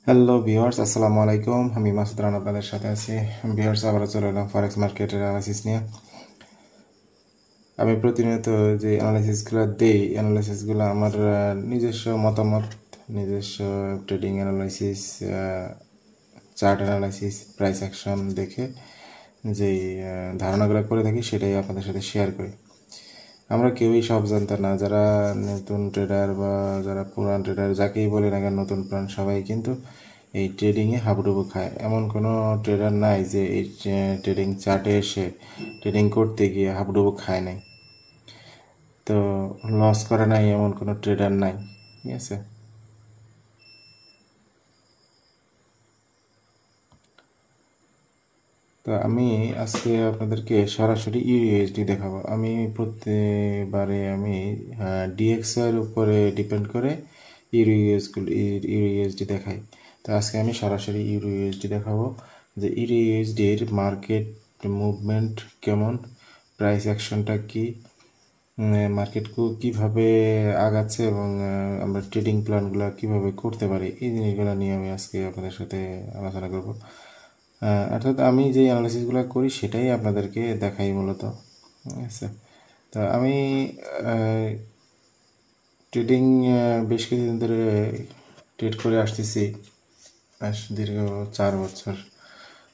Hello viewers, আসসালামু আলাইকুম। আমি মাসুদ রানা আপনাদের সাথে আছি। ভিউয়ার্স, আবারও চলে এলাম ফরেক্স মার্কেটের অ্যানালাইসিস নিয়ে। আমি প্রতিনিয়ত যে অ্যানালাইসিসগুলো দেই, অ্যানালাইসিসগুলো আমার নিজস্ব মতামত, নিজস্ব trading analysis, chart analysis, price action দেখে যেই ধারণাগুলো করে থাকি সেটাই আপনাদের সাথে শেয়ার করি। আমরা কেউই সব জানতাম না, যারা নতুন ট্রেডার বা যারা পুরান ট্রেডার যাকেই বলে না কেন, নতুন পুরান সবাই কিন্তু এই ট্রেডিংয়ে হাবুডুবু খায়। এমন কোনো ট্রেডার নাই যে এই ট্রেডিং চার্টে এসে ট্রেডিং করতে গিয়ে হাবুডুবু খায় নাই, তো লস করে নাই এমন কোনো ট্রেডার নাই। ঠিক আছে, তো আমি আজকে আপনাদেরকে সরাসরি ইউএসডি দেখাবো। আমি প্রত্যেকবারে আমি ডিএক্সের উপরে ডিপেন্ড করে ইউএসডি দেখাই। তো আজকে আমি সরাসরি ইউএসডি দেখাবো যে ইউএসডির মার্কেট মুভমেন্ট কেমন, প্রাইস অ্যাকশনটা কি, মার্কেট কীভাবে আগাচ্ছে এবং আমরা ট্রেডিং প্ল্যানগুলো কীভাবে করতে পারি, এই জিনিসগুলো নিয়ে আমি আজকে আপনাদের সাথে আলোচনা করব। অর্থাৎ আমি যে অ্যানালাইসিসগুলো করি সেটাই আপনাদেরকে দেখাই মূলত। ঠিক আছে, তো আমি ট্রেডিং বেশ কিছুদিন ধরে ট্রেড করে আসতেছি, দীর্ঘ 4 বছর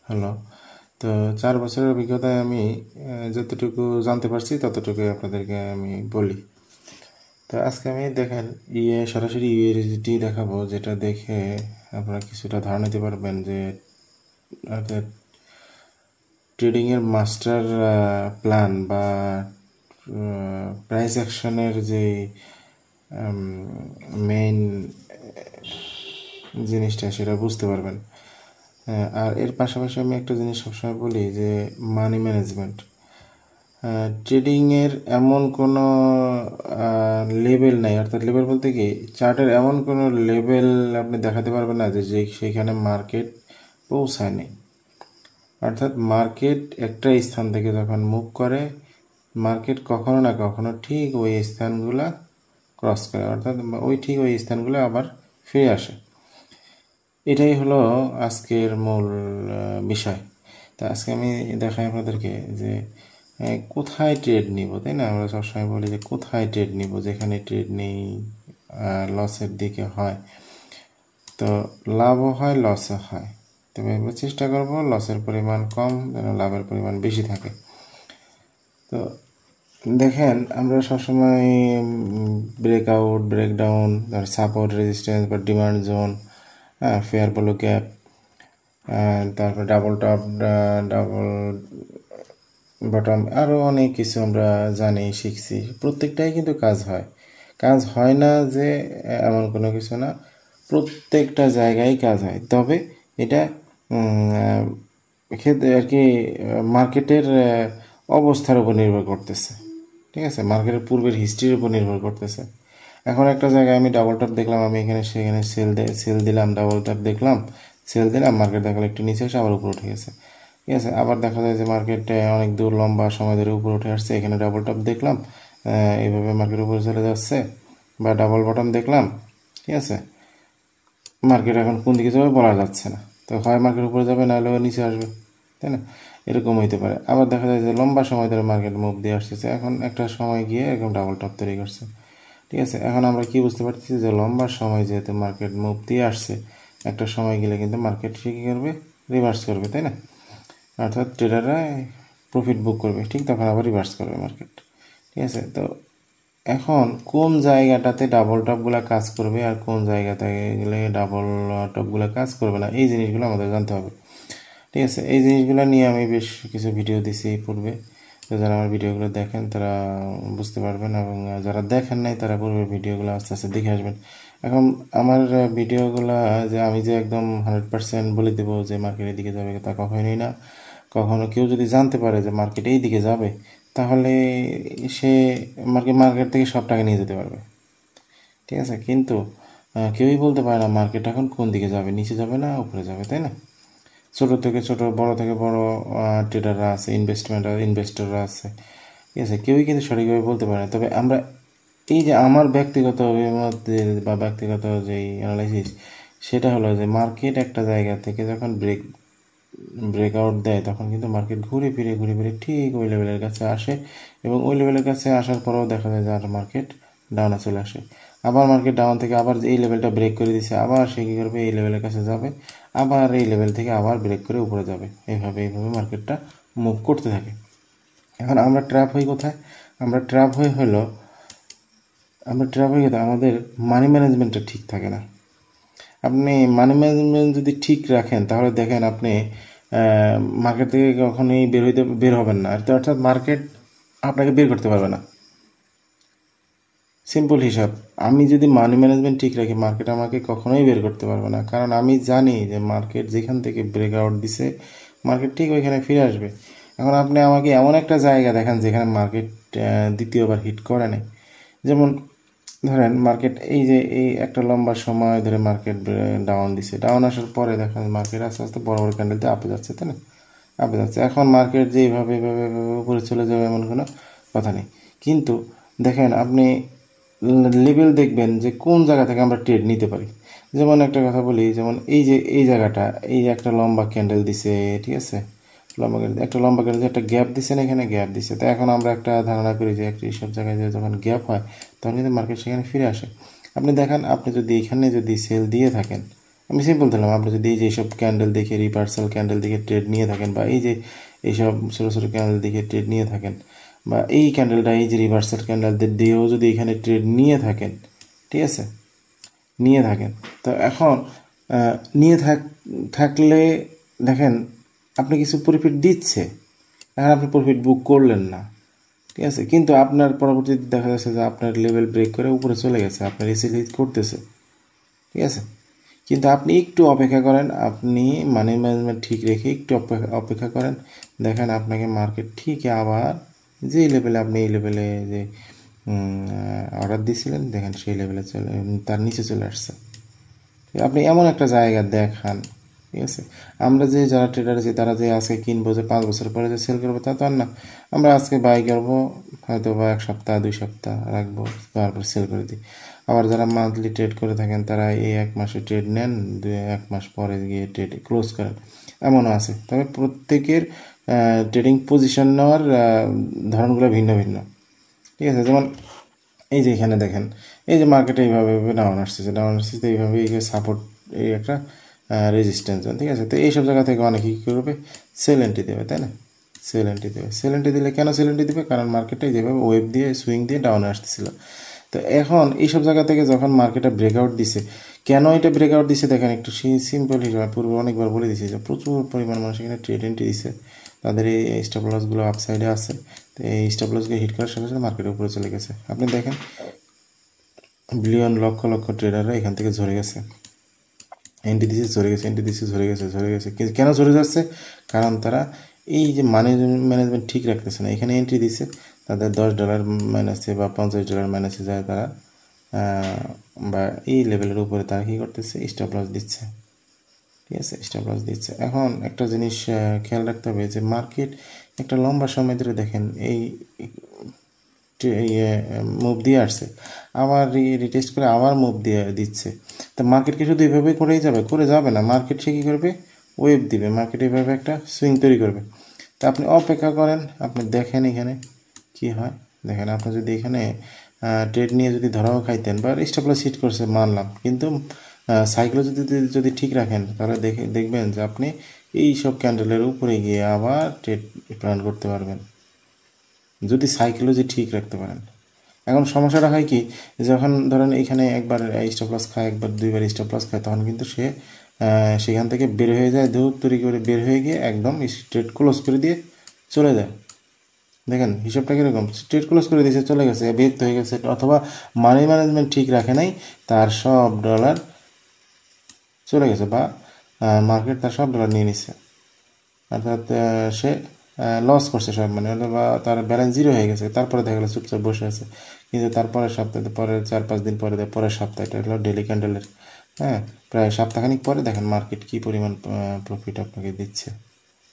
হলো। তো 4 বছরের অভিজ্ঞতায় আমি যতটুকু জানতে পারছি ততটুকুই আপনাদেরকে আমি বলি। তো আজকে আমি দেখেন সরাসরি ইউএসডি দেখাবো, যেটা দেখে আপনারা কিছুটা ধারণা নিতে পারবেন যে অর্থাৎ ট্রেডিংয়ের মাস্টার প্ল্যান বা প্রাইস অ্যাকশনের যে মেইন জিনিসটা সেটা বুঝতে পারবেন। আর এর পাশাপাশি আমি একটা জিনিস সবসময় বলি যে মানি ম্যানেজমেন্ট। ট্রেডিংয়ের এমন কোনো লেভেল নাই, অর্থাৎ লেভেল বলতে কি চার্টের এমন কোনো লেভেল আপনি দেখাতে পারবেন না যে সেখানে মার্কেট পৌঁছায় নেই। অর্থাৎ মার্কেট একটা স্থান থেকে যখন মুভ করে, মার্কেট কখনো না কখনো ঠিক ওই স্থানগুলো ক্রস করে, অর্থাৎ ওই স্থানগুলো আবার ফিরে আসে। এটাই হলো আজকের মূল বিষয়। তা আজকে আমি দেখাই আপনাদেরকে যে কোথায় ট্রেড নিব, তাই না? আমরা সবসময় বলি যে কোথায় ট্রেড নিব, যেখানে ট্রেড নেই লসের দিকে হয়, তো লাভও হয় লসও হয়। তবে আমরা চেষ্টা করব লসের পরিমাণ কম যেন লাভের পরিমাণ বেশি থাকে। তো দেখেন, আমরা সবসময় ব্রেকআউট, ব্রেকডাউন, সাপোর্ট, রেজিস্ট্যান্স বা demand zone, fair value gap, তারপর ডাবল টপ, ডাবল বটম, আরও অনেক কিছু আমরা জানি, শিখছি। প্রত্যেকটাই কিন্তু কাজ হয় না যে এমন কোনো কিছু না, প্রত্যেকটা জায়গায় কাজ হয়। তবে এটা ক্ষেত্রে আর কি মার্কেটের অবস্থার উপর নির্ভর করতেছে। ঠিক আছে, মার্কেটের পূর্বের হিস্ট্রির উপর নির্ভর করতেছে। এখন একটা জায়গায় আমি ডাবল টপ দেখলাম, আমি সেখানে সেল দিলাম, ডাবল টপ দেখলাম, সেল দিলাম, মার্কেট দেখালো একটু নিচে এসে আবার উপরে উঠে গেছে। ঠিক আছে, আবার দেখা যায় যে মার্কেটে অনেক দূর লম্বা সময় ধরে উপরে উঠে আসছে, এখানে ডাবল টপ দেখলাম, এইভাবে মার্কেট উপরে চলে যাচ্ছে, বা ডাবল বটম দেখলাম। ঠিক আছে, মার্কেট এখন কোন দিকে যাবে বলা যাচ্ছে না, তো হয় মার্কেট উপরে যাবে, নাহলে নিচে আসবে, তাই না? এরকম হইতে পারে। আবার দেখা যায় যে লম্বা সময় ধরে মার্কেট মুভ দিয়ে আসতেছে, এখন একটা সময় গিয়ে এরকম ডাবল টপ তৈরি করছে। ঠিক আছে, এখন আমরা কি বুঝতে পারতেছি যে লম্বা সময় যেহেতু মার্কেট মুভ দিয়ে আসছে, একটা সময় গেলে কিন্তু মার্কেট সে কী করবে, রিভার্স করবে, তাই না? অর্থাৎ ট্রেডাররা প্রফিট বুক করবে, ঠিক তখন আবার রিভার্স করবে মার্কেট। ঠিক আছে, তো এখন কোন জায়গাটাতে ডাবল টপগুলো কাজ করবে আর কোন জায়গাতে গেলে ডাবল টপগুলো কাজ করবে না, এই জিনিসগুলো আমাদের জানতে হবে। ঠিক আছে, এই জিনিসগুলো নিয়ে আমি বেশ কিছু ভিডিও দিছি পূর্বে, তো যারা আমার ভিডিওগুলো দেখেন তারা বুঝতে পারবেন, এবং যারা দেখেন নাই তারা পূর্বের ভিডিওগুলো আস্তে আস্তে দেখে আসবেন। এখন আমার ভিডিওগুলো যে আমি যে একদম 100% বলে দেবো যে মার্কেটের দিকে যাবে, তা কখনোই না। কখনো কেউ যদি জানতে পারে যে মার্কেট এই দিকে যাবে, তাহলে সে মার্কেট থেকে সব টাকা নিয়ে যেতে পারবে। ঠিক আছে, কিন্তু কেউই বলতে পারে না মার্কেট এখন কোন দিকে যাবে, নিচে যাবে না উপরে যাবে, তাই না? ছোট থেকে ছোট, বড় থেকে বড় ট্রেডাররা আছে, ইনভেস্টররা আছে। ঠিক আছে, কেউই কিন্তু সঠিকভাবে বলতে পারে না। তবে আমরা এই যে আমার ব্যক্তিগত মধ্যে বা ব্যক্তিগত যেই অ্যানালাইসিস, সেটা হলো যে মার্কেট একটা জায়গা থেকে যখন ব্রেকআউট দেয় তখন কিন্তু মার্কেট ঘুরে ফিরে ঠিক ওই লেভেলের কাছে আসে, এবং ওই লেভেলের কাছে আসার পরেও দেখা যায় যে আর মার্কেট ডাউনে চলে আসে। আবার মার্কেট ডাউন থেকে আবার এই লেভেলটা ব্রেক করে দিছে, আবার সে কী করবে, এই লেভেলের কাছে যাবে, আবার এই লেভেল থেকে আবার ব্রেক করে উপরে যাবে। এইভাবে মার্কেটটা মুভ করতে থাকে। এখন আমরা ট্র্যাপ হই কোথায়? আমরা ট্র্যাপ হয়ে আমাদের মানি ম্যানেজমেন্টটা ঠিক থাকে না। আপনি মানি ম্যানেজমেন্ট যদি ঠিক রাখেন তাহলে দেখেন আপনি মার্কেট থেকে কখনোই বের হবেন না, অর্থাৎ মার্কেট আপনাকে বের করতে পারবে না। সিম্পল হিসাব, আমি যদি মানি ম্যানেজমেন্ট ঠিক রাখি মার্কেট আমাকে কখনোই বের করতে পারবে না, কারণ আমি জানি যে মার্কেট যেখান থেকে ব্রেকআউট দিছে মার্কেট ঠিক ওইখানে ফিরে আসবে। এখন আপনি আমাকে এমন একটা জায়গা দেখান যেখানে মার্কেট দ্বিতীয়বার হিট করে নেয়। যেমন ধরেন মার্কেট এই একটা লম্বা সময় ধরে মার্কেট ডাউন দিছে, ডাউন আসার পরে দেখেন মার্কেট আস্তে আস্তে বড় বড় ক্যান্ডেল দিয়ে আপে যাচ্ছে, তাই না? আপে যাচ্ছে। এখন মার্কেট যে এইভাবে উপরে চলে যাবে এমন কোনো কথা নেই, কিন্তু দেখেন আপনি লেভেল দেখবেন যে কোন জায়গা থেকে আমরা ট্রেড নিতে পারি। যেমন একটা কথা বলি, যেমন এই জায়গাটা, এই যে একটা লম্বা ক্যান্ডেল দিছে, ঠিক আছে, একটা লম্বা ক্যান্ডেল একটা গ্যাপ দিছে না, এখানে গ্যাপ দিছে। তো এখন আমরা একটা ধারণা করি যে এইসব জায়গায় যখন গ্যাপ হয় তখন কিন্তু মার্কেট সেখানে ফিরে আসে। আপনি দেখেন, আপনি যদি এখানে যদি সেল দিয়ে থাকেন, আমি সিম্পল দিলাম, আপনি যদি এই যে এইসব ক্যান্ডেল দেখে, রিভার্সাল ক্যান্ডেল দেখে ট্রেড নিয়ে থাকেন, বা এই যে এইসব ছোটো ছোটো ক্যান্ডেল দেখে ট্রেড নিয়ে থাকেন, বা এই ক্যান্ডেলটা, এই যে রিভার্সাল ক্যান্ডেল দিয়েও যদি এখানে ট্রেড নিয়ে থাকেন, ঠিক আছে, নিয়ে থাকেন, তো এখন নিয়ে থাকলে দেখেন আপনি কিছু প্রফিট দিচ্ছে, এখন আপনি প্রফিট বুক করলেন না, ঠিক আছে, কিন্তু আপনার পরবর্তীতে দেখা যাচ্ছে যে আপনার লেভেল ব্রেক করে উপরে চলে গেছে, আপনার এসএল হিট করতেছে, ঠিক আছে, কিন্তু আপনি একটু অপেক্ষা করেন, আপনি মানি ম্যানেজমেন্ট ঠিক রেখে একটু অপেক্ষা করেন, দেখেন আপনাকে মার্কেট ঠিক আবার যে লেভেলে, আপনি এই লেভেলে যে অর্ডার দিয়েছিলেন দেখেন সেই লেভেলে তার নিচে চলে আসছে। আপনি এমন একটা জায়গা দেখান, ঠিক আছে। আমরা যে যারা ট্রেডার আছি তারা যে আজকে কিনবো যে 5 বছর পরে যে সেল করবো তা তো আর না। আমরা আজকে বাই করবো, হয়তো বা 1 সপ্তাহ 2 সপ্তাহ রাখবো, তারপর সেল করে দিই। আবার যারা মান্থলি ট্রেড করে থাকেন তারা এই 1 মাসে ট্রেড নেন, 1 মাস পরে গিয়ে ট্রেড ক্লোজ করেন, এমনও আছে। তবে প্রত্যেকের ট্রেডিং পজিশন নেওয়ার ধরনগুলো ভিন্ন ভিন্ন, ঠিক আছে। যেমন এই যে এখানে দেখেন, এই যে মার্কেটে এইভাবে ডাউন আসতেছে, এইভাবে এই সাপোর্ট, এই একটা রেজিস্ট্যান্স, ঠিক আছে। তো এইসব জায়গা থেকে অনেকে কী করবে, সেল এন্ট্রি দেবে, তাই না? সেল এন্ট্রি দিলে কেন সেল এন্ট্রি দেবে? কারণ মার্কেটে যেভাবে ওয়েভ দিয়ে সুইং দিয়ে ডাউনে আসতেছিল। তো এখন এইসব জায়গা থেকে যখন মার্কেটে ব্রেকআউট দিছে, কেন এটা ব্রেকআউট দিছে দেখেন, একটু সিম্পল হিসাবে পূর্বে অনেকবার বলে দিয়েছি যে প্রচুর পরিমাণ মানুষ এখানে ট্রেড এন্ট্রি দিছে, তাদের এই স্টপ লসগুলো আপসাইডে আছে। তো এই স্টপ লসকে হিট করার সাথে সাথে মার্কেটের উপরে চলে গেছে। আপনি দেখেন বিলিয়ন লক্ষ লক্ষ ট্রেডাররা এখান থেকে ঝরে গেছে, এন্ট্রি দিছে ঝরে গেছে, ঝরে গেছে। কেন ঝরে যাচ্ছে? কারণ তারা এই যে মানি ম্যানেজমেন্ট ঠিক রাখতেছে না। এখানে এন্ট্রি দিছে, তাদের $10 মাইনাসে বা $50 মাইনাসে যায় তারা, বা এই লেভেলের উপরে তারা কী করতেছে, স্টপ লস দিচ্ছে, ঠিক আছে, স্টপ লস দিচ্ছে। এখন একটা জিনিস খেয়াল রাখতে হবে যে মার্কেট একটা লম্বা সময় ধরে দেখেন এই মুভ দিয়ে আসছে, আবার রিটেস্ট করে আবার মুভ দিয়ে দিচ্ছে। তো মার্কেটকে শুধু এইভাবে করে যাবে না, মার্কেট সে কী করবে, ওয়েভ দিবে, মার্কেট এইভাবে একটা সুইং তৈরি করবে। তা আপনি অপেক্ষা করেন, আপনি দেখেন এখানে কি হয়। দেখেন আপনি যদি এখানে ট্রেড নিয়ে যদি ধরাও খাইতেন বা স্টপ লস হিট করছে মানলাম, কিন্তু সাইকেল যদি ঠিক রাখেন তাহলে দেখবেন যে আপনি এই সব ক্যান্ডেলের উপরে গিয়ে আবার ট্রেড প্ল্যান করতে পারবেন, যদি সাইকোলজি ঠিক রাখতে পারেন। এখন সমস্যাটা হয় কি, যখন ধরেন এখানে একবার স্টপ লস খায়, একবার 2বার স্টপ লস খায়, তখন কিন্তু সে সেখান থেকে বের হয়ে যায়, ধূপ তৈরি করে বের হয়ে গিয়ে একদম স্ট্রেট ক্লোজ করে দিয়ে চলে যায়। দেখেন হিসাবটা কীরকম, স্ট্রেট ক্লোজ করে দিয়েছে, চলে গেছে, ব্যর্থ হয়ে গেছে, অথবা মানি ম্যানেজমেন্ট ঠিক রাখে নাই, তার সব ডলার চলে গেছে, বা মার্কেট তার সব ডলার নিয়ে নিচ্ছে, অর্থাৎ সে লস করছে সব, মানে বা তার ব্যালেন্স জিরো হয়ে গেছে। তারপরে দেখা গেলো চুপচাপ বসে আছে, কিন্তু তারপরের সপ্তাহে, পরের 4-5 দিন পরে, পরের সপ্তাহে, এটা হলো ডেলি ক্যান্ডেলের, হ্যাঁ, প্রায় সপ্তাহখানিক পরে দেখেন মার্কেট কী পরিমাণ প্রফিট আপনাকে দিচ্ছে,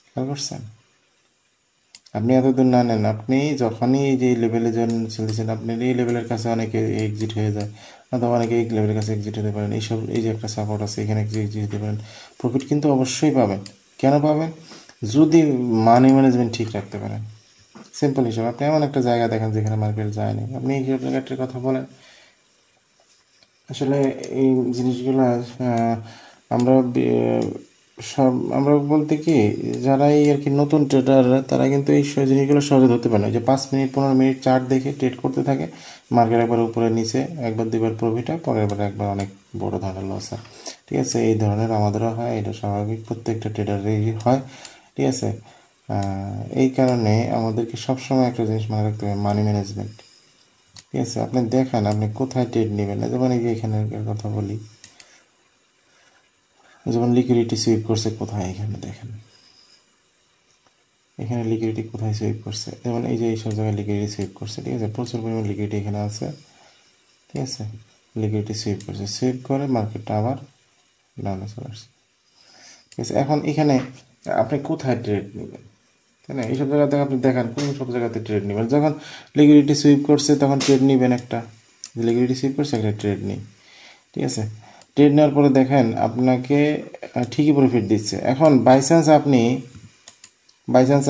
খেয়াল করছেন? আপনি এতদূর না নেন, আপনি যখনই এই যে লেভেলে যখন চলতেছেন, আপনার এই লেভেলের কাছে অনেকে এক্সিট হয়ে যায়, অথবা অনেকে এই লেভেলের কাছে এক্সিট হতে পারেন। এইসব এই যে একটা সাপোর্ট আছে এখানে এক্সিট হতে পারেন। প্রফিট কিন্তু অবশ্যই পাবেন। কেন পাবেন? যদি মানি ম্যানেজমেন্ট ঠিক রাখতে পারেন। সিম্পল হিসাব। আপনি এমন একটা জায়গা দেখেন যেখানে মার্কেট যায়নি, আপনি এই জায়গাটার কথা বলেন। আসলে এই জিনিসগুলো আমরা আমরা বলতে কি, যারা এই আর কি নতুন ট্রেডার তারা কিন্তু এই জিনিসগুলো সহজে ধরতে পারে না। যে 5 মিনিট 15 মিনিট চার্ট দেখে ট্রেড করতে থাকে, মার্কেট একবার উপরে নিচে একবার দুবার প্রফিট হয়, পরের বার একবার অনেক বড় ধরনের লস হয়। ঠিক আছে, এই ধরনের আমাদেরও হয়, এটা স্বাভাবিক, প্রত্যেকটা ট্রেডারেরই হয়। ঠিক আছে, এই কারণে আমাদেরকে সবসময় একটা জিনিস মনে রাখতে হবে, মানি ম্যানেজমেন্ট। ঠিক আছে, আপনি দেখেন আপনি কোথায় ট্রেড নেবেন না। যেমন এই যে এখানে কথা বলি, যেমন লিকুইডিটি সুইপ করছে কোথায়, এখানে দেখেন এখানে লিকুইডিটি কোথায় সুইপ করছে। যেমন এই যে এইসব জায়গায় লিকুইডিটি সুইপ করছে। ঠিক আছে, প্রচুর পরিমাণ লিকুইডিটি এখানে আছে। ঠিক আছে, লিকুইডিটি সুইপ করছে, সুইপ করে মার্কেটটা আবার ডাউনে চলে আসছে। ঠিক আছে, এখন এখানে আপনি কোথায় ট্রেড নেবেন, তাই না? এইসব জায়গাতে আপনি দেখান কোন সব জায়গাতে ট্রেড নেবেন। যখন লিকুইডিটি সুইপ করছে তখন ট্রেড নেবেন একটা, লিকুইডিটি সুইপ করছে একটা ট্রেড নেই। ঠিক আছে, ট্রেড নেওয়ার পরে দেখেন আপনাকে ঠিকই প্রফিট দিচ্ছে। এখন বাই চান্স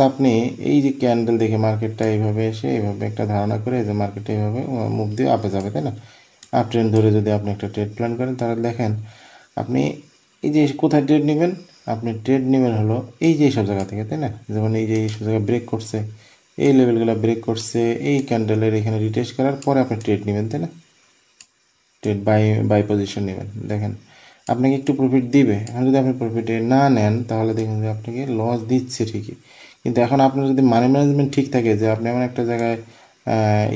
আপনি এই যে ক্যান্ডেল দেখে মার্কেটটা এইভাবে এসে এইভাবে একটা ধারণা করে যে মার্কেটটা এইভাবে মুভ দিয়ে আপে যাবে, তাই না? আপ ট্রেন্ড ধরে যদি আপনি একটা ট্রেড প্ল্যান করেন, তাহলে দেখেন আপনি এই যে কোথায় ট্রেড নেবেন, আপনি ট্রেড নেবেন হলো এই যে এইসব জায়গা থেকে, তাই না? যেমন এই যে এইসব জায়গায় ব্রেক করছে, এই লেভেলগুলো ব্রেক করছে, এই ক্যান্ডেলের এখানে রিটেস্ট করার পরে আপনি ট্রেড নেবেন, তাই না? ট্রেড বাই পজিশন নেবেন। দেখেন আপনাকে একটু প্রফিট দিবে। এখন যদি আপনি প্রফিটে না নেন তাহলে দেখুন যে আপনাকে লস দিচ্ছে ঠিকই, কিন্তু এখন আপনার যদি মানি ম্যানেজমেন্ট ঠিক থাকে, যে আপনি এমন একটা জায়গায়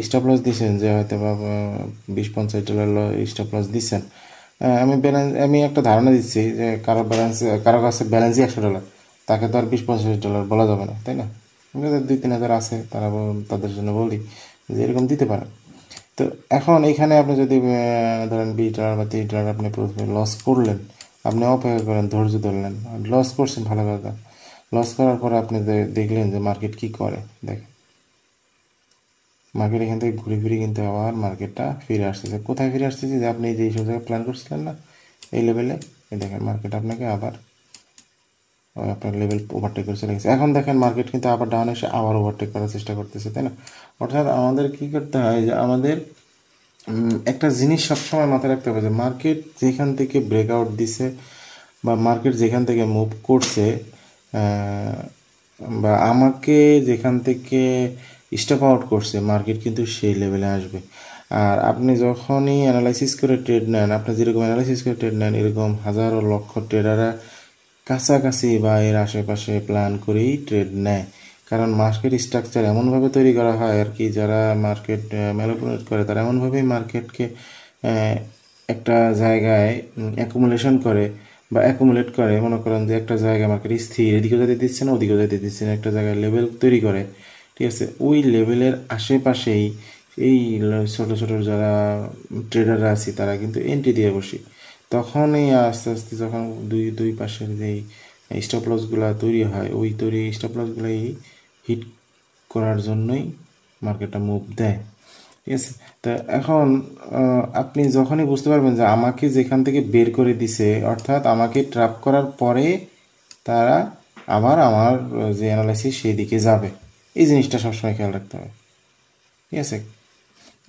স্টপ লস দিচ্ছেন যে হয়তো বা $20-50 স্টপ লস দিচ্ছেন। আমি একটা ধারণা দিচ্ছি যে কারো কাছে ব্যালেন্সই $100, তাকে তো আর $20-50 বলা যাবে না, তাই না? যাদের 2-3 হাজার আছে তারা তাদের জন্য বলি যে এরকম দিতে পারেন। তো এখন এখানে আপনি যদি ধরেন $20 বা $30 আপনি প্রথমে লস করলেন, আপনি অপেক্ষা করেন, ধৈর্য ধরলেন, লস করছেন, ভালো কথা। লস করার পরে আপনি দেখলেন যে মার্কেট কি করে। দেখেন মার্কেট এখান থেকে ঘুরে ফিরে কিন্তু আবার মার্কেটটা ফিরে আসতেছে। কোথায় ফিরে আসতেছে? যে আপনি যে এইসব জায়গায় প্ল্যান করছিলেন না এই লেভেলে, এই দেখেন মার্কেট আপনাকে আবার আপনার লেভেল ওভারটেক করে চলে গেছে। এখন দেখেন মার্কেট কিন্তু আবার ডাউন এসে আবার ওভারটেক করার চেষ্টা করতেছে, তাই না? অর্থাৎ আমাদের কী করতে হয়, যে আমাদের একটা জিনিস সবসময় মাথায় রাখতে হবে, যে মার্কেট যেখান থেকে ব্রেকআউট দিছে বা মার্কেট যেখান থেকে মুভ করছে, বা আমাকে যেখান থেকে স্টপ আউট করছে, মার্কেট কিন্তু সেই লেভেলে আসবে। আর আপনি যখনই অ্যানালাইসিস করে ট্রেড নেন, আপনি যেরকম অ্যানালাইসিস করে ট্রেড নেন, এরকম হাজারো লক্ষ ট্রেডাররা কাছাকাছি বা এর আশেপাশে প্ল্যান করেই ট্রেড নেয়। কারণ মার্কেট স্ট্রাকচার এমনভাবে তৈরি করা হয় আর কি, যারা মার্কেট ম্যানিপুলেট করে তারা এমনভাবেই মার্কেটকে একটা জায়গায় অ্যাকুমুলেশন করে বা অ্যাকুমুলেট করে। মনে করেন যে একটা জায়গায় মার্কেট স্থির, এদিকেও যেতে দিচ্ছে না ওদিকেও যেতে দিচ্ছে না, একটা জায়গায় লেভেল তৈরি করে। ঠিক আছে, ওই লেভেলের আশেপাশেই এই ছোটো ছোটো যারা ট্রেডাররা আছে তারা কিন্তু এন্ট্রি দিয়ে বসি। তখনই আস্তে আস্তে যখন দুই পাশের যেই স্টপ লসগুলো তৈরি হয়, ওই তৈরি স্টপ লসগুলোই হিট করার জন্যই মার্কেটটা মুভ দেয়। ঠিক আছে, তা এখন আপনি যখনই বুঝতে পারবেন যে আমাকে যেখান থেকে বের করে দিছে, অর্থাৎ আমাকে ট্র্যাপ করার পরে তারা আবার আমার যে অ্যানালাইসিস সেই দিকে যাবে, এই জিনিসটা সবসময় খেয়াল রাখতে হবে। ঠিক আছে,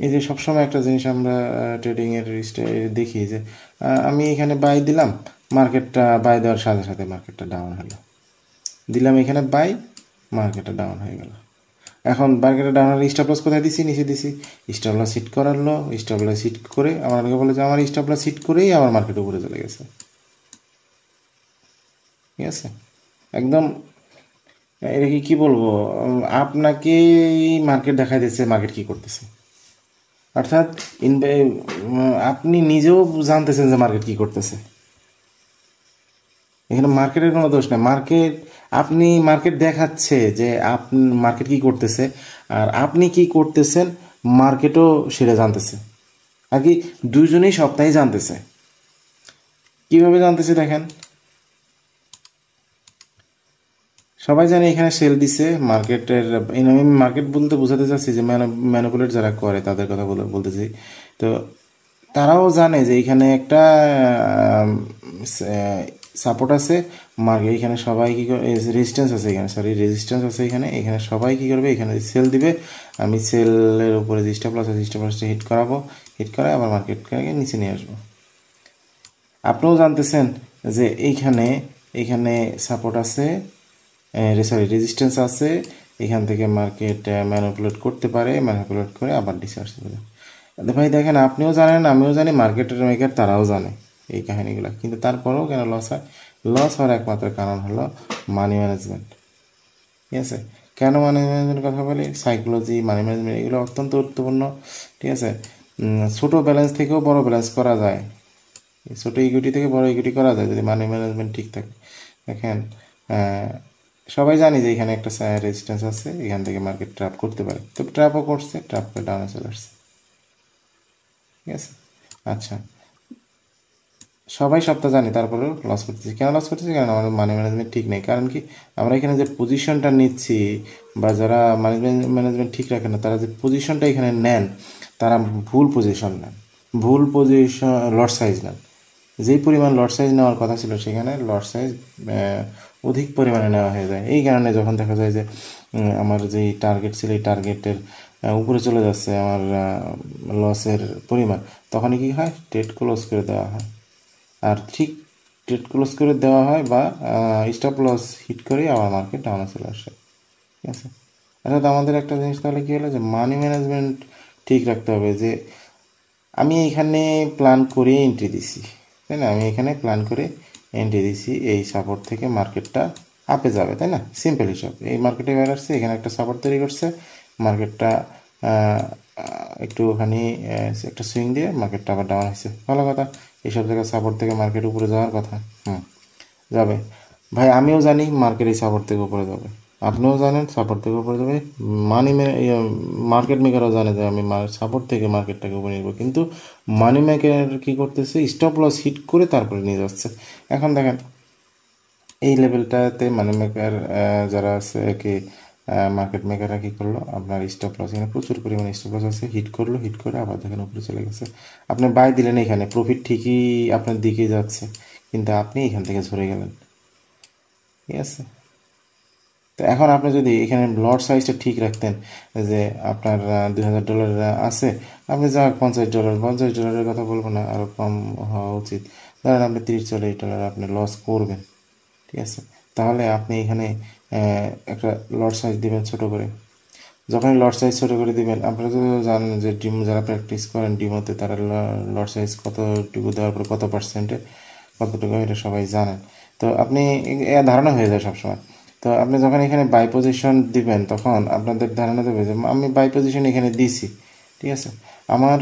এই যে সবসময় একটা জিনিস আমরা ট্রেডিংয়ের দেখি যে আমি এখানে বাই দিলাম, মার্কেটটা বাই দেওয়ার সাথে সাথে মার্কেটটা ডাউন হলো, দিলাম এখানে বাই, মার্কেটটা ডাউন হয়ে গেল। এখন মার্কেটে ডাউন হলে স্টপ লস কোথায় দিছি? নিচে দিছি। স্টপ লস হিট করালো, স্টপ লস হিট করে আমাকে বলে যে আমার স্টপ লস হিট করেই আমার মার্কেট উপরে চলে গেছে। ঠিক আছে, একদম এটা কি বলবো, আপনাকে মার্কেট দেখাই দিচ্ছে মার্কেট কি করতেছে। অর্থাৎ আপনি নিজেও জানতেছেন যে মার্কেট কি করতেছে। এখানে মার্কেটের কোনো দোষ নেই। মার্কেট দেখাচ্ছে যে আপনি মার্কেট কি করতেছে, আর আপনি কি করতেছেন মার্কেটও সেটা জানতেছে। আর কি দুজনেই সপ্তাহে জানতেছে। কিভাবে জানতেছে দেখেন, সবাই জানে এখানে সেল দিছে মার্কেটের। আমি মার্কেট বলতে বোঝাতে চাচ্ছি যে ম্যানিপুলেট যারা করে তাদের কথা বলতেছি। তো তারাও জানে যে এখানে একটা সাপোর্ট আছে, মার্কেট এখানে সবাই কী করে, রেজিস্ট্যান্স আছে এখানে, সরি রেজিস্ট্যান্স আছে এখানে, এখানে সবাই কী করবে, এখানে সেল দিবে, আমি সেলের উপরে যে স্টপ লস আছে স্টপ লসটা হিট করাবো, হিট করে আবার মার্কেটকে নিচে নিয়ে আসবো। আপনিও জানতেছেন যে এইখানে এখানে সাপোর্ট আছে, সরি রেজিস্ট্যান্স আছে, এখান থেকে মার্কেট ম্যানিপুলেট করতে পারে, ম্যানিপুলেট করে আবার নিচে আসতে পারে। ভাই দেখেন, আপনিও জানেন আমিও জানি, মার্কেটের মেকার তারাও জানে এই কাহিনিগুলো, কিন্তু তারপরেও কেন লস হয়? লস হওয়ার একমাত্র কারণ হলো মানি ম্যানেজমেন্ট। ঠিক আছে, কেন মানি ম্যানেজমেন্টের কথা বলি? সাইকোলজি, মানি ম্যানেজমেন্ট এগুলো অত্যন্ত গুরুত্বপূর্ণ। ঠিক আছে, ছোটো ব্যালেন্স থেকেও বড় ব্যালেন্স করা যায়, ছোটো ইকুইটি থেকে বড় ইকুইটি করা যায় যদি মানি ম্যানেজমেন্ট ঠিক থাকে। দেখেন, সবাই জানি যে এখানে একটা রেজিস্ট্যান্স আছে, এখান থেকে মার্কেট ট্র্যাপ করতে পারে, তো ট্র্যাপও করছে, ট্র্যাপ করে ডাউনে চলে আসছে। ঠিক আছে, আচ্ছা, সবাই সবটা জানি, তারপরেও লস করতেছি। কেন লস করতেছি? কারণ আমাদের মানি ম্যানেজমেন্ট ঠিক নেই। কারণ কি, আমরা এখানে যে পজিশনটা নিচ্ছি, বা যারা মানি ম্যানেজমেন্ট ঠিক রাখে না, তারা যে পজিশনটা এখানে নেন, তারা ভুল পজিশন নেন, ভুল পজিশন, লট সাইজ নেন। যেই পরিমাণ লট সাইজ নেওয়ার কথা ছিল, সেখানে লট সাইজ অধিক পরিমাণে নেওয়া হয়ে যায়। এই কারণে যখন দেখা যায় যে আমার যেই টার্গেট ছিল, এই টার্গেটের উপরে চলে যাচ্ছে আমার লসের পরিমাণ, তখনই কী হয়, ট্রেড ক্লোজ করে দেওয়া হয়। আর ঠিক ট্রেড ক্লোজ করে দেওয়া হয় বা স্টপ লস হিট করে আবার মার্কেট ডাউনে চলে আসে। ঠিক আছে, অর্থাৎ আমাদের একটা জিনিস তাহলে কী হলো, যে মানি ম্যানেজমেন্ট ঠিক রাখতে হবে। যে আমি এইখানে প্ল্যান করে এন্ট্রি দিছি, তাই না? আমি এখানে প্ল্যান করে এন্ট্রি দিছি, এই সাপোর্ট থেকে মার্কেটটা আপে যাবে, তাই না? সিম্পল হিসাব, এই মার্কেটে বের আসছে, এখানে একটা সাপোর্ট তৈরি করছে, মার্কেটটা একটুখানি একটা সুইং দিয়ে মার্কেটটা আবার ডাউন হয়েছে, ভালো কথা। এইসব জায়গায় সাপোর্ট থেকে মার্কেট উপরে যাওয়ার কথা, যাবে। ভাই আমিও জানি মার্কেট এই সাপোর্ট থেকে উপরে যাবে, আপনিও জানেন সাপোর্ট থেকে উপরে যাবে, মার্কেট মেকারও জানে যে আমি সাপোর্ট থেকে মার্কেটটাকে উপরে নিব, কিন্তু মানি মেকার কী করতেছে, স্টপ লস হিট করে তারপরে নিয়ে যাচ্ছে। এখন দেখেন এই লেভেলটাতে মানি মেকার যারা আছে কি, মার্কেট মেকাররা কী করলো, আপনার স্টপ লস, এখানে প্রচুর পরিমাণে স্টপ লস আছে, হিট করলো, হিট করে আবার দেখেন উপরে চলে গেছে। আপনি বাই দিলেন, এখানে প্রফিট ঠিকই আপনার দিকে যাচ্ছে, কিন্তু আপনি এখান থেকে ঝরে গেলেন। ঠিক আছে, তো এখন আপনি যদি এখানে লট সাইজটা ঠিক রাখতেন, যে আপনার $2000 আছে, আপনি যা $50 কথা বলবো না, আরও কম হওয়া উচিত, ধরেন আপনি $30-40 আপনি লস করবেন। ঠিক আছে, তাহলে আপনি এখানে একটা লট সাইজ দিবেন ছোটো করে। যখনই লট সাইজ ছোটো করে দিবেন, আপনারা তো জানেন যে যারা প্র্যাকটিস করেন ডিমোতে, তারা লট সাইজ কতটুকু দেওয়ার পর কত পার্সেন্টে কতটুকু, এটা সবাই জানেন। তো আপনি ধারণা হয়ে যায় সবসময়। তো আপনি যখন এখানে বাই পজিশন দিবেন, তখন আপনাদের ধারণা দেবে যে আমি বাই পজিশন এখানে দিছি, ঠিক আছে, আমার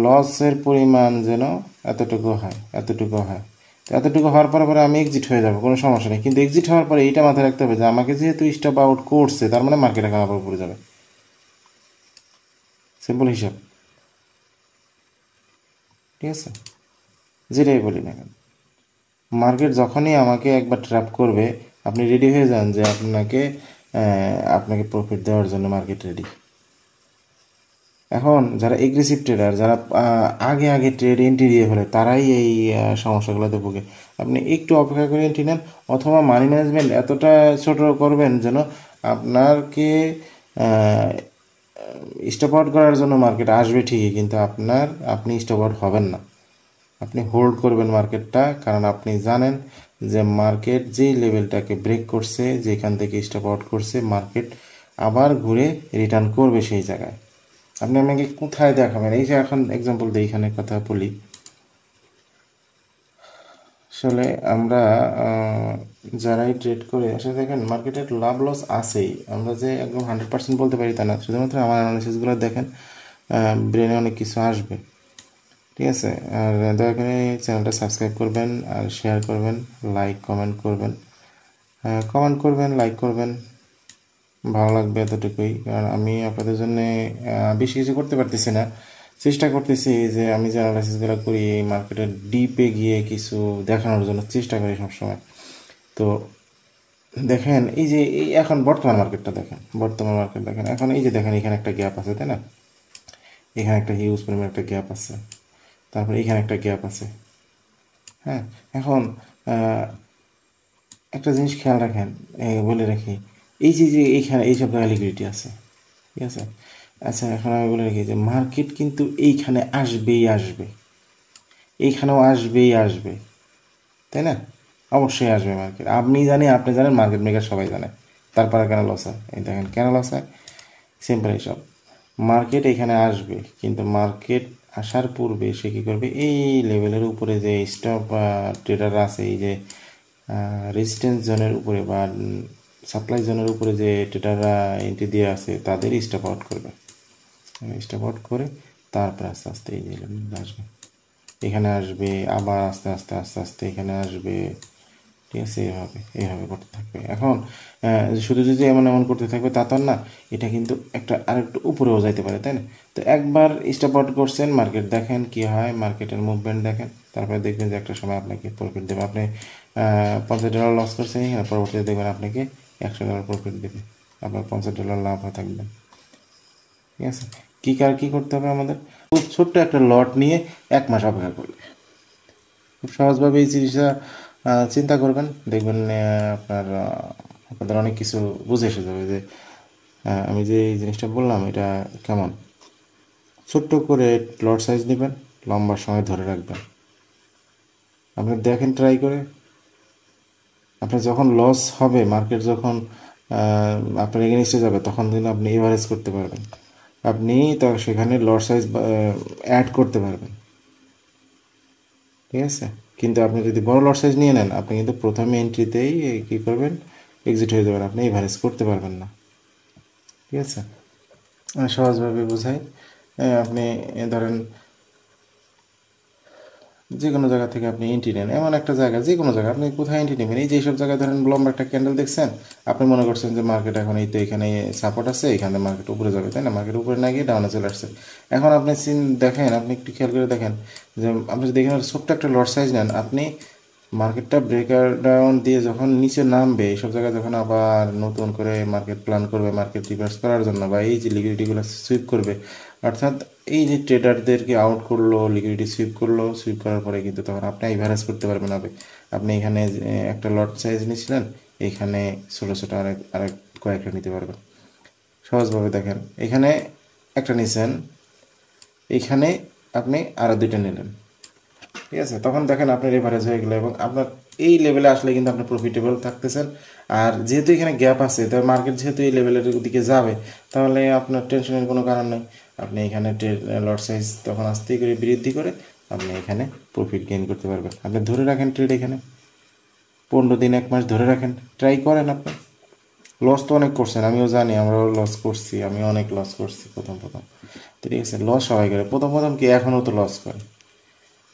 লসের পরিমাণ যেন এতটুকু হয়, এতটুকু হয়। তো এতটুকু হওয়ার পরে আমি এক্সিট হয়ে যাবো, কোনো সমস্যা নেই। কিন্তু এক্সিট হওয়ার পরে এইটা মাথায় রাখতে হবে যে আমাকে যেহেতু স্টপ আউট করছে, তার মানে মার্কেট এখন আবার উপরে যাবে, সিম্পল হিসাব। ঠিক আছে, যেটাই বলি না কেন, মার্কেট যখনই আমাকে একবার ট্র্যাপ করবে, আপনি রেডি হয়ে যান যে আপনাকে প্রফিট দেওয়ার জন্য মার্কেট রেডি। এখন যারা এগ্রেসিভ ট্রেডার, যারা আগে আগে ট্রেড এন্ট্রি দিয়ে ফেলে, তারাই এই সমস্যাগুলোতে ভোগে। আপনি একটু অপেক্ষা করে এন্ট্রি নেন, অথবা মানি ম্যানেজমেন্ট এতটা ছোট করবেন যেন আপনাকে স্টপ আউট করার জন্য মার্কেট আসবে ঠিকই, কিন্তু আপনি স্টপ আউট হবেন না, আপনি হোল্ড করবেন মার্কেটটা। কারণ আপনি জানেন যে মার্কেট যেই লেভেলটাকে ব্রেক করছে, যেখান থেকে স্টপ আউট করছে, মার্কেট আবার ঘুরে রিটার্ন করবে সেই জায়গায়। আপনি আমাকে কোথায় দেখাবেন? এই যে এখন এক্সাম্পল দিই, এখানে কথা বলি, আসলে আমরা যারাই ট্রেড করে আসলে দেখেন মার্কেটের লাভ লস আছেই, আমরা যে একদম 100% বলতে পারি তা না। শুধুমাত্র আমার অ্যানালিসিসগুলো দেখেন, ব্রেনে অনেক কিছু আসবে। ঠিক আছে, আর দয়া করে চ্যানেলটা সাবস্ক্রাইব করবেন, আর শেয়ার করবেন, লাইক কমেন্ট করবেন, লাইক করবেন, ভালো লাগবে এতটুকুই। কারণ আমি আপনাদের জন্য বেশি কিছু করতে পারতেছি না, চেষ্টা করতেছি যে আমি যে অ্যানালাইসিসগুলো করি এই মার্কেটের ডিপে গিয়ে কিছু দেখানোর জন্য চেষ্টা করি সবসময়। তো দেখেন এই যে এখন বর্তমান মার্কেট দেখেন, এখন এই যে দেখেন এখানে একটা গ্যাপ আছে, তাই না? এখানে একটা হিউজ পরিমাণ একটা গ্যাপ আছে, তারপর এখানে একটা গ্যাপ আছে। হ্যাঁ, এখন একটা জিনিস খেয়াল রাখেন, বলে রাখি, এই যে এইখানে এইসব জায়গায় লিকুইডিটি আছে, ঠিক আছে। আচ্ছা, এখন আমি বলে রাখি যে মার্কেট কিন্তু এইখানে আসবেই আসবে, এইখানেও আসবেই আসবে, তাই না? অবশ্যই আসবে মার্কেট, আপনি জানি, আপনি জানেন, মার্কেট মেকার সবাই জানে। তারপরে কেন লস হয়? এই দেখেন কেন লস হয়, সিম্পল এইসব। মার্কেট এখানে আসবে, কিন্তু মার্কেট আসার পূর্বে সে কী করবে, এই লেভেলের উপরে যে স্টপ ট্রেডার আছে, এই যে রেজিস্ট্যান্স জোনের উপরে বা সাপ্লাই জোনের উপরে যে ট্রেডাররা এন্ট্রি দিয়ে আছে, তাদের স্টপ আউট করবে। স্টপ আউট করে তারপর আস্তে আস্তে এই যে আসবে, এখানে আসবে, আবার আস্তে আস্তে আস্তে আস্তে এখানে আসবে, ঠিক আছে। এইভাবে করতে থাকবে। এখন শুধু যদি এমন এমন করতে থাকবে তা তো না, এটা কিন্তু একটা আরেকটু উপরেও যাইতে পারে, তাই না? তো একবার স্টপ আউট করছেন, মার্কেট দেখেন কি হয়, মার্কেটের মুভমেন্ট দেখেন, তারপরে দেখবেন যে একটা সময় আপনাকে প্রফিট দেবে। আপনি $50 লস করছেন এখানে, পরবর্তীতে দেখবেন আপনাকে $100 প্রফিট দেবে, আপনার $50 লাভ হয়ে থাকবেন, ঠিক আছে। কী করতে হবে আমাদের? খুব ছোট্ট একটা লট নিয়ে 1 মাস অপেক্ষা করলে, খুব সহজভাবে এই জিনিসটা চিন্তা করবেন, দেখবেন আপনাদের অনেক কিছু বুঝে এসে যাবে যে আমি যে এই জিনিসটা বললাম এটা কেমন। ছোট্ট করে লট সাইজ নেবেন, লম্বা সময় ধরে রাখবেন, আপনি দেখেন ট্রাই করে। আপনার যখন লস হবে, মার্কেট যখন আপনার এগেনিস্টে যাবে, তখন কিন্তু আপনি এভারেজ করতে পারবেন, আপনি সেখানে লট সাইজ অ্যাড করতে পারবেন, ঠিক আছে। কিন্তু আপনি যদি বড় লট সাইজ নিয়ে নেন, আপনি কিন্তু প্রথমে এন্ট্রিতেই কী করবেন, এক্সিট হয়ে যাবেন, আপনি এভারেজ করতে পারবেন না, ঠিক আছে। আমি সহজভাবে বোঝাই, আপনি ধরেন যে কোনো জায়গা থেকে আপনি এন্ট্রি নেন, এমন একটা জায়গা, যে কোনো জায়গা আপনি কোথায় এন্ট্রি নেবেন, এই যে এইসব জায়গায় ধরেন লম্বা একটা ক্যান্ডেল দেখছেন, আপনি মনে করছেন যে মার্কেট এখন এই তো এখানে সাপোর্ট আছে, এখানে মার্কেট উপরে যাবে, তাই না? মার্কেট উপরে না গিয়ে ডাউনে চলে আসছে। এখন আপনি দেখেন, আপনি একটু খেয়াল করে দেখেন যে আপনি যদি এখানে ছোট্ট একটা লট সাইজ নেন, আপনি মার্কেটটা ব্রেকার ডাউন দিয়ে যখন নিচে নামবে, এইসব জায়গায় যখন আবার নতুন করে মার্কেট প্ল্যান করবে, মার্কেট রিভার্স করার জন্য, বা এই যে লিকুইডিটিগুলো সুইপ করবে, অর্থাৎ এই যে ট্রেডারদেরকে আউট করলো, লিকুইডিটি সুইপ করলো, সুইপ করার পরে কিন্তু তখন আপনি এভারেজ করতে পারবেন হবে। আপনি এখানে একটা লট সাইজ নিয়েছিলেন, এইখানে ছোটো ছোটো আরেক কয়েকটা নিতে পারবেন। সহজভাবে দেখেন, এখানে একটা নিয়েছেন, এইখানে আপনি আরও 2টা নিলেন, ঠিক আছে। তখন দেখেন আপনার এভারেজ হয়ে গেলো, এবং আপনার এই লেভেলে আসলে কিন্তু আপনি প্রফিটেবল থাকতেছেন। আর যেহেতু এখানে গ্যাপ আছে, তবে মার্কেট যেহেতু এই লেভেলের দিকে যাবে, তাহলে আপনার টেনশনের কোনো কারণ নেই। আপনি এখানে লট সাইজ তখন আস্তে করে বৃদ্ধি করে আপনি এখানে প্রফিট গেইন করতে পারবেন। আপনি ধরে রাখেন ট্রেড, এখানে 15 দিন 1 মাস ধরে রাখেন, ট্রাই করেন। আপনি লস তো অনেক করছেন, আমিও জানি, আমরাও লস করছি, আমি অনেক লস করছি প্রথম, ঠিক আছে। লস সবাই করে প্রথম কি, এখনও তো লস করে।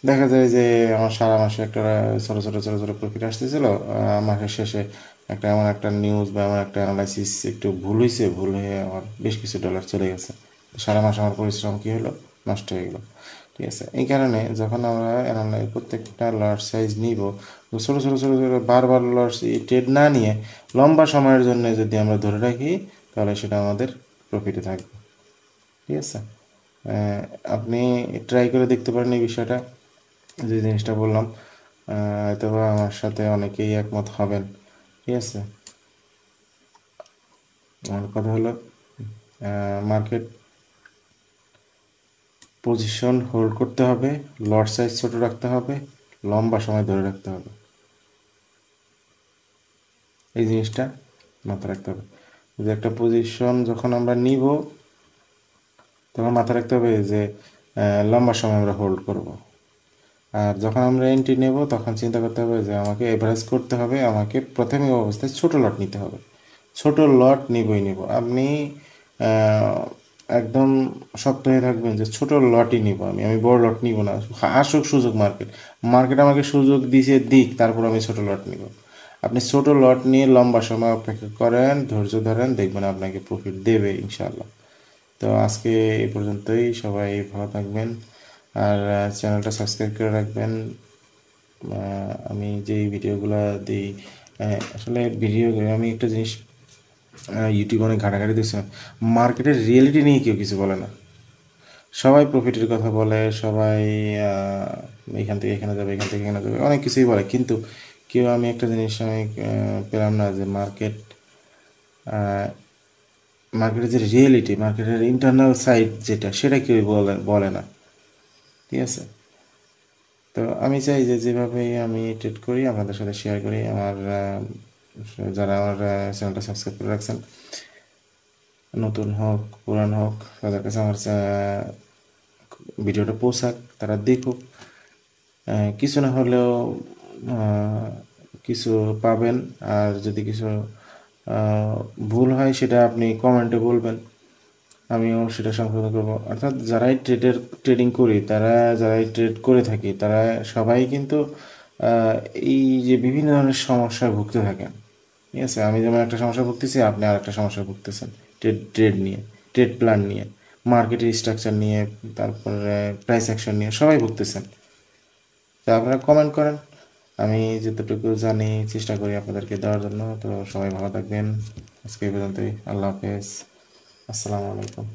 দেখা যায় যে আমার সারা মাসে একটা ছোটো ছোটো ছোটো ছোটো প্রফিট আসতেছিল, মাসের শেষে একটা এমন একটা নিউজ বা এমন একটা অ্যানালাইসিস একটু ভুল হয়েছে, ভুল হয়ে আমার বেশ কিছু ডলার চলে গেছে। সারা মাস আমার পরিশ্রম কী হলো, নষ্ট হয়ে গেলো, ঠিক আছে। এই কারণে যখন আমরা প্রত্যেকটা লট সাইজ নিব, ছোটো ছোটো ছোটো ছোটো বারবার লট ট্রেড না নিয়ে লম্বা সময়ের জন্য যদি আমরা ধরে রাখি, তাহলে সেটা আমাদের প্রফিটে থাকবে, ঠিক আছে। আপনি ট্রাই করে দেখতে পারেন এই বিষয়টা, যে জিনিসটা বললাম, হয়তো বা আমার সাথে অনেকেই একমত হবেন, ঠিক আছে। আমার কথা হলো, মার্কেট পজিশন হোল্ড করতে হবে, লট সাইজ ছোট রাখতে হবে, লম্বা সময় ধরে রাখতে হবে, এই জিনিসটা মাথায় রাখতে হবে। যে একটা পজিশন যখন আমরা নিব, তখন মাথায় রাখতে হবে যে লম্বা সময় আমরা হোল্ড করব। আর যখন আমরা এন্ট্রি নেব, তখন চিন্তা করতে হবে যে আমাকে এভারেজ করতে হবে, আমাকে প্রথমে অবস্থায় ছোট লট নিতে হবে, ছোট লট নিবই নিব। আপনি একদম শক্ত হয়ে থাকবেন যে ছোট লটই নিব, আমি বড় লট নিব না। আসুক সুযোগ, মার্কেট আমাকে সুযোগ দিক, তারপর আমি ছোট লট নিব। আপনি ছোট লট নিয়ে লম্বা সময় অপেক্ষা করেন, ধৈর্য ধরেন, দেখবেন আপনাকে প্রফিট দেবে ইনশাআল্লাহ। তো আজকে এই পর্যন্তই, সবাই ভালো থাকবেন, আর চ্যানেলটা সাবস্ক্রাইব করে রাখবেন। আমি যেই ভিডিওগুলো দিই, আসলে আমি একটা জিনিস ইউটিউবে অনেক ঘাটাঘাটি দেখছিলাম, মার্কেটের রিয়েলিটি নিয়ে কেউ কিছু বলে না। সবাই প্রফিটের কথা বলে, সবাই এখান থেকে এখানে যাবে, এখান থেকে এখানে যাবে, অনেক কিছুই বলে, কিন্তু কেউ, আমি একটা জিনিস আমি পেলাম না যে মার্কেটের যে রিয়েলিটি, মার্কেটের ইন্টারনাল সাইড যেটা, সেটা কেউ বলে না। ঠিক আছে, তো আমি চাই যে যেভাবেই আমি ট্রেড করি আপনাদের সাথে শেয়ার করি। আমার যারা আমার চ্যানেলটা সাবস্ক্রাইব করে রাখছেন, নতুন হোক পুরান হোক, তাদের কাছে আমার ভিডিওটা পৌঁছাক, তারা দেখুক, কিছু না হলেও কিছু পাবেন। আর যদি কিছু ভুল হয় সেটা আপনি কমেন্টে বলবেন, আমিও সেটা সংশোধন করবো। অর্থাৎ যারাই ট্রেডিং করি, যারাই ট্রেড করে থাকি, তারা সবাই কিন্তু এই যে বিভিন্ন ধরনের সমস্যায় ভুগতে থাকেন। ঠিক আছে, আমি যেমন একটা সমস্যা ভুগতেছি, আপনি আর একটা সমস্যা ভুগতেছেন, ট্রেড নিয়ে, ট্রেড প্ল্যান নিয়ে, মার্কেটের স্ট্রাকচার নিয়ে, তারপরে প্রাইস অ্যাকশন নিয়ে সবাই ভুগতেছেন। তো আপনারা কমেন্ট করেন, আমি যতটুকু জানি চেষ্টা করি আপনাদেরকে দেওয়ার জন্য। তো সবাই ভালো থাকবেন, আজকে এই পর্যন্তই, আল্লাহ হাফেজ, আসসালামু আলাইকুম।